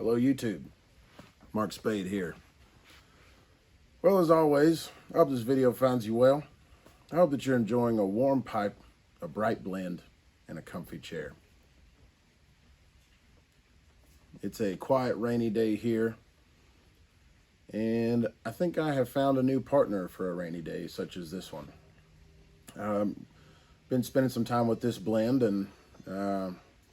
Hello YouTube, Mark Spade here. Well, as always, I hope this video finds you well. I hope that you're enjoying a warm pipe, a bright blend, and a comfy chair. It's a quiet, rainy day here, and I think I have found a new partner for a rainy day such as this one. Been spending some time with this blend and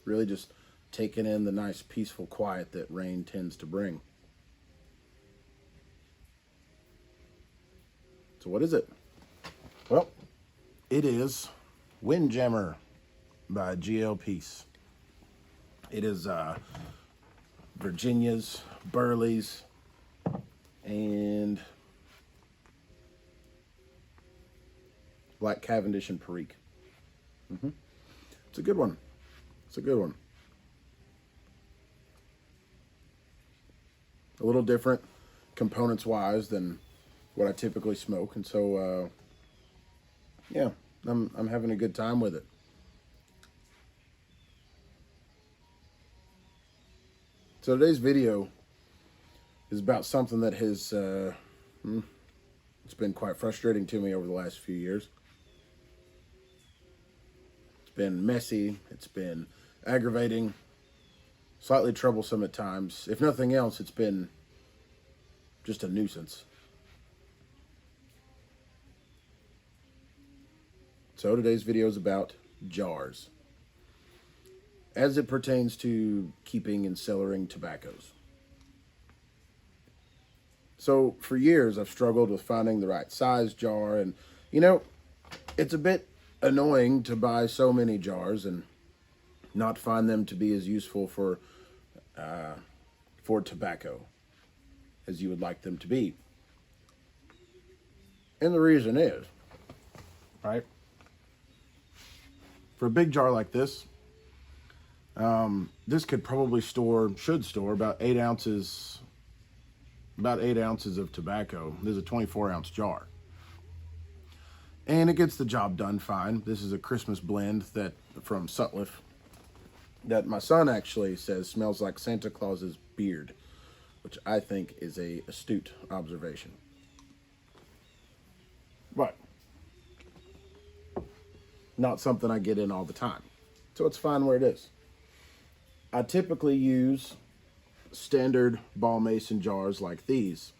really just taking in the nice peaceful quiet that rain tends to bring. So what is it? Well, it is Windjammer by GL Peace. It is Virginia's, Burley's, and Black Cavendish and Perique. It's a good one. It's a good one. A little different components wise than what I typically smoke, and so yeah, I'm having a good time with it. So today's video is about something that has it's been quite frustrating to me over the last few years. It's been messy, it's been aggravating, slightly troublesome at times. If nothing else, it's been just a nuisance. So today's video is about jars, as it pertains to keeping and cellaring tobaccos. So for years, I've struggled with finding the right size jar, and you know, it's a bit annoying to buy so many jars and not find them to be as useful for tobacco as you would like them to be. And the reason is, right, for a big jar like this, this could probably should store about 8 ounces of tobacco. This is a 24-ounce jar. And it gets the job done fine. This is a Christmas blend from Sutliff that my son actually says smells like Santa Claus's beard, which I think is a astute observation. But not something I get in all the time. So it's fine where it is. I typically use standard ball mason jars like these,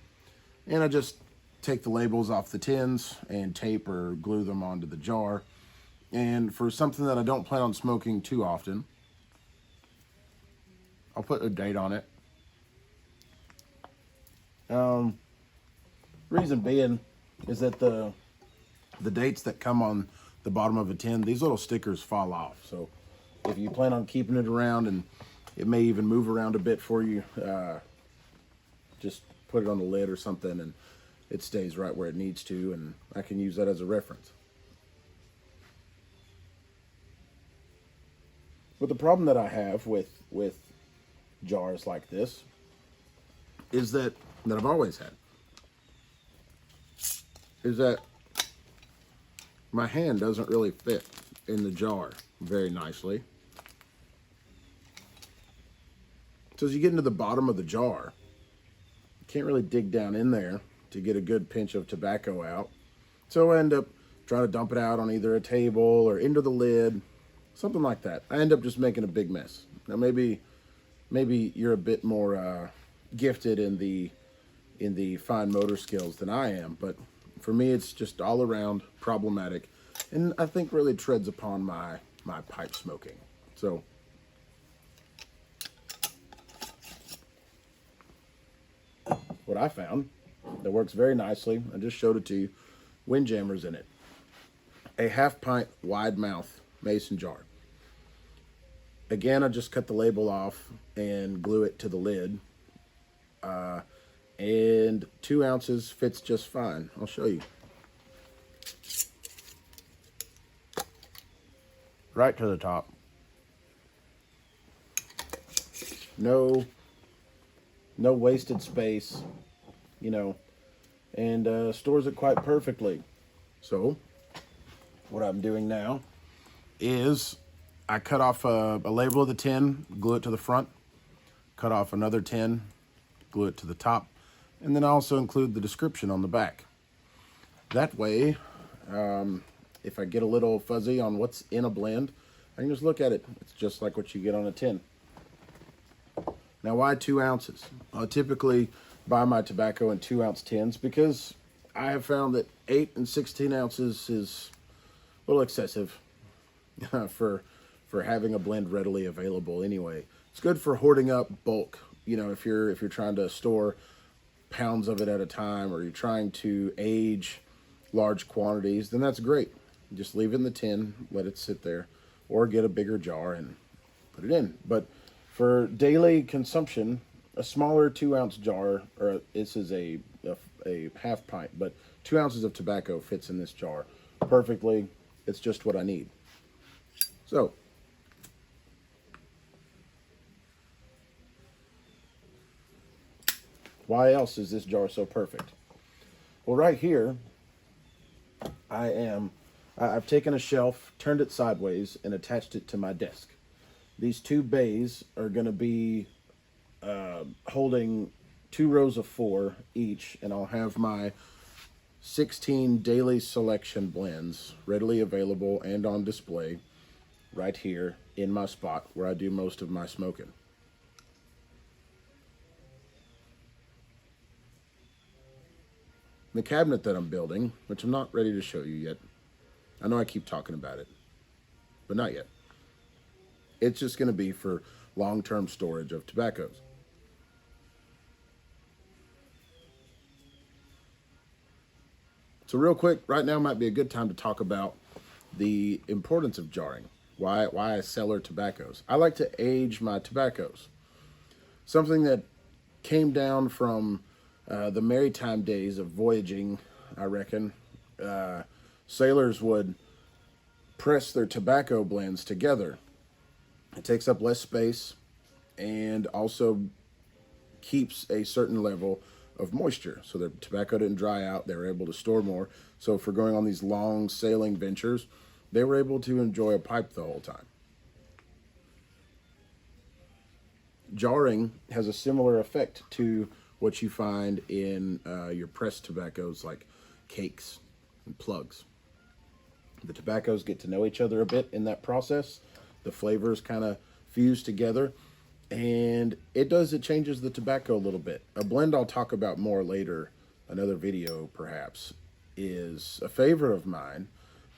and I just take the labels off the tins and tape or glue them onto the jar. And for something that I don't plan on smoking too often, I'll put a date on it. Reason being is that the dates that come on the bottom of a tin, these little stickers fall off. So if you plan on keeping it around, and it may even move around a bit for you, just put it on the lid or something and it stays right where it needs to, and I can use that as a reference. But the problem that I have with jars like this is that I've always had, is that my hand doesn't really fit in the jar very nicely. So as you get into the bottom of the jar, you can't really dig down in there to get a good pinch of tobacco out. So I end up trying to dump it out on either a table or into the lid, something like that. I end up just making a big mess. Now maybe you're a bit more gifted in the fine motor skills than I am, but for me it's just all around problematic, and I think really treads upon my pipe smoking. So what I found that works very nicely, I just showed it to you, Windjammer's in it. A 1/2 pint wide mouth mason jar. Again, I just cut the label off and glue it to the lid. And 2 ounces fits just fine. I'll show you. Right to the top. No wasted space, you know, and stores it quite perfectly. So what I'm doing now is I cut off a label of the tin, glue it to the front, cut off another 10, glue it to the top, and then I also include the description on the back. That way, if I get a little fuzzy on what's in a blend, I can just look at it. It's just like what you get on a tin. Now, why 2 ounces? I typically buy my tobacco in 2-ounce tins because I have found that 8 and 16 ounces is a little excessive for having a blend readily available anyway. It's good for hoarding up bulk. You know, if you're trying to store pounds of it at a time, or you're trying to age large quantities, then that's great. Just leave it in the tin, let it sit there, or get a bigger jar and put it in. But for daily consumption, a smaller 2-ounce jar, or this is a half pint, but 2 ounces of tobacco fits in this jar perfectly. It's just what I need. So, why else is this jar so perfect? Well, right here, I've taken a shelf, turned it sideways, and attached it to my desk. These 2 bays are going to be holding 2 rows of 4 each, and I'll have my 16 daily selection blends readily available and on display right here in my spot where I do most of my smoking. The cabinet that I'm building, which I'm not ready to show you yet, I know I keep talking about it, but not yet. It's just going to be for long-term storage of tobaccos. So real quick, right now might be a good time to talk about the importance of jarring. Why I cellar tobaccos. I like to age my tobaccos. Something that came down from the maritime days of voyaging, I reckon. Sailors would press their tobacco blends together. It takes up less space and also keeps a certain level of moisture, so the tobacco didn't dry out. They were able to store more. So for going on these long sailing ventures, they were able to enjoy a pipe the whole time. Jarring has a similar effect to what you find in your pressed tobaccos like cakes and plugs. The tobaccos get to know each other a bit in that process. The flavors kind of fuse together, and it changes the tobacco a little bit. A blend I'll talk about more later, another video perhaps, is a favorite of mine,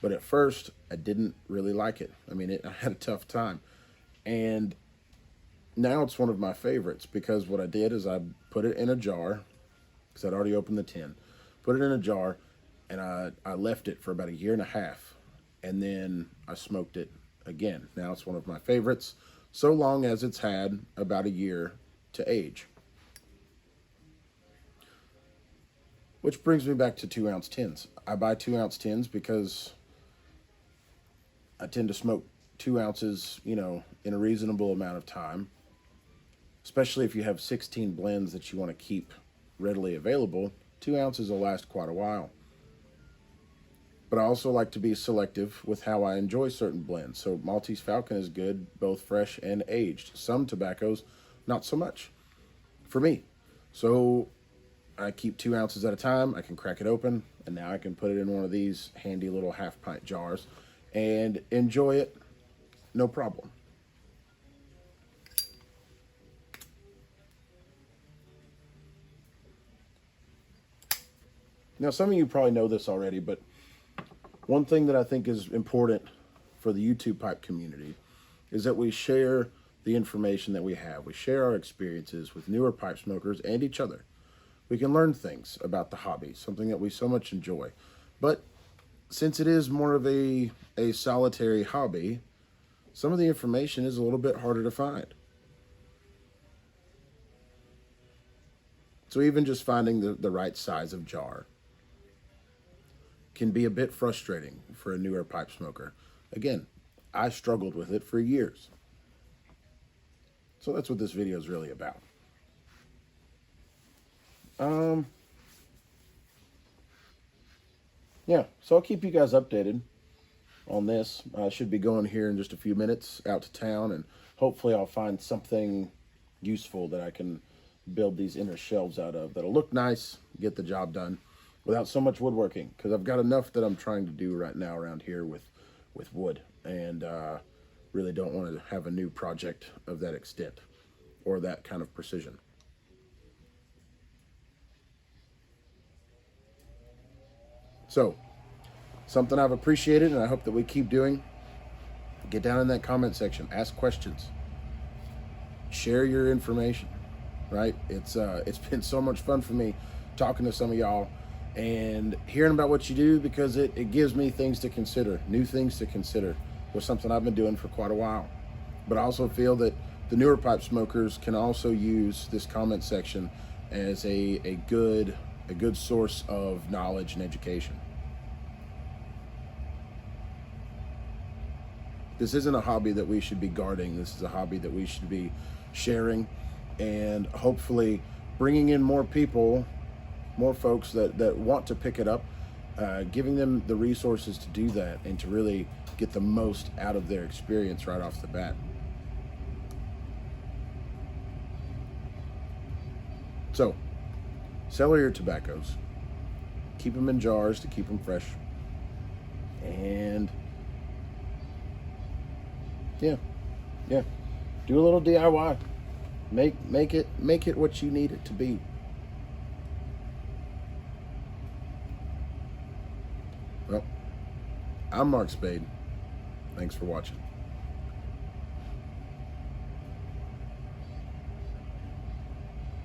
but at first I didn't really like it. I mean, I had a tough time, and now it's one of my favorites because what I did is I put it in a jar, because I'd already opened the tin, put it in a jar, and I left it for about 1.5 years, and then I smoked it again. Now it's one of my favorites, so long as it's had about 1 year to age. Which brings me back to 2-ounce tins. I buy 2-ounce tins because I tend to smoke 2 ounces, in a reasonable amount of time. Especially if you have 16 blends that you want to keep readily available, 2 ounces will last quite a while. But I also like to be selective with how I enjoy certain blends. So Maltese Falcon is good, both fresh and aged. Some tobaccos, not so much for me. So I keep 2 ounces at a time. I can crack it open, and now I can put it in one of these handy little half-pint jars and enjoy it, no problem. Now, some of you probably know this already, but one thing that I think is important for the YouTube pipe community is that we share the information that we have. We share our experiences with newer pipe smokers and each other. We can learn things about the hobby, something that we so much enjoy. But since it is more of a solitary hobby, some of the information is a little bit harder to find. So even just finding the right size of jar can be a bit frustrating for a newer pipe smoker. Again, I struggled with it for years. So that's what this video is really about. Yeah, so I'll keep you guys updated on this. I should be going here in just a few minutes out to town, and hopefully I'll find something useful that I can build these inner shelves out of that'll look nice, get the job done without so much woodworking, because I've got enough that I'm trying to do right now around here with wood, and really don't want to have a new project of that extent or that kind of precision. So, something I've appreciated and I hope that we keep doing, get down in that comment section, ask questions, share your information, right? It's been so much fun for me talking to some of y'all and hearing about what you do, because it gives me things to consider, new things to consider with something I've been doing for quite a while. But I also feel that the newer pipe smokers can also use this comment section as a good source of knowledge and education. This isn't a hobby that we should be guarding. This is a hobby that we should be sharing, and hopefully bringing in more people, more folks that want to pick it up, giving them the resources to do that and to really get the most out of their experience right off the bat. So, sell your tobaccos. Keep them in jars to keep them fresh. And yeah, do a little DIY. Make it what you need it to be. Well, I'm Mark Spade. Thanks for watching.